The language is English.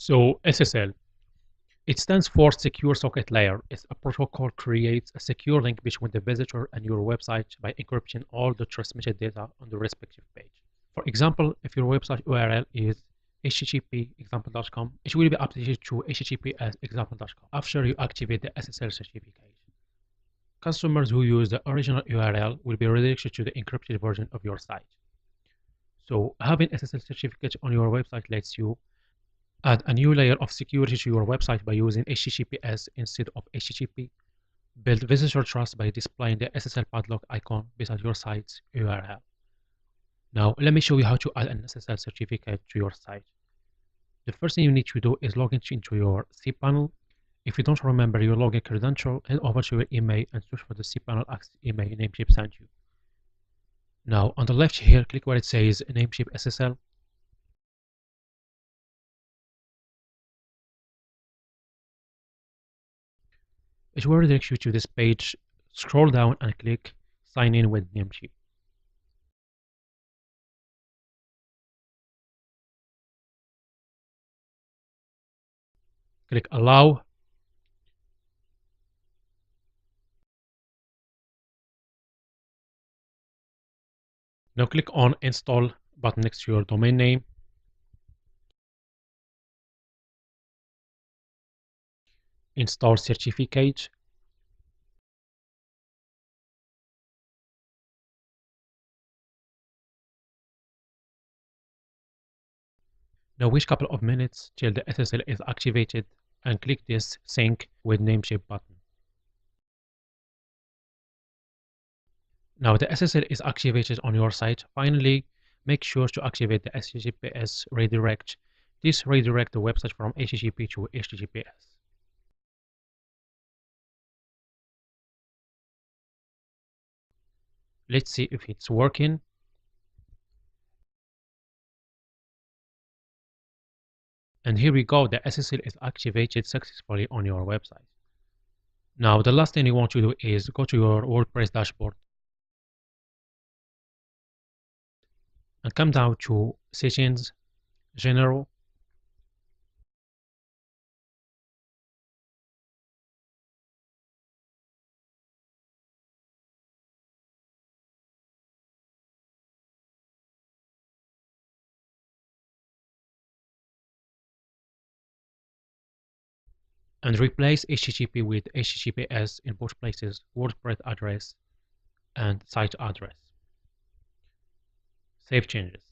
So SSL, it stands for Secure Socket Layer. It's a protocol creates a secure link between the visitor and your website by encrypting all the transmitted data on the respective page. For example, if your website URL is http example.com, it will be updated to https example.com after you activate the SSL certificate. Customers who use the original URL will be redirected to the encrypted version of your site. So having SSL certificate on your website lets you add a new layer of security to your website by using HTTPS instead of HTTP. Build visitor trust by displaying the SSL padlock icon beside your site's URL. Now, let me show you how to add an SSL certificate to your site. The first thing you need to do is log into your cPanel. If you don't remember your login credential, head over to your email and search for the cPanel access email Namecheap sent you. Now, on the left here, click where it says Namecheap SSL. It will redirect you to this page. Scroll down and click Sign in with Namecheap. Click Allow. Now click on Install button next to your domain name. Install certificate. Now wait a couple of minutes till the SSL is activated and click this Sync with Namecheap button. Now the SSL is activated on your site. Finally, make sure to activate the HTTPS redirect. This redirects the website from HTTP to HTTPS. Let's see if it's working. And here we go, the SSL is activated successfully on your website. Now the last thing you want to do is go to your WordPress dashboard and come down to Settings, General, and replace HTTP with HTTPS in both places, WordPress address and site address. Save changes.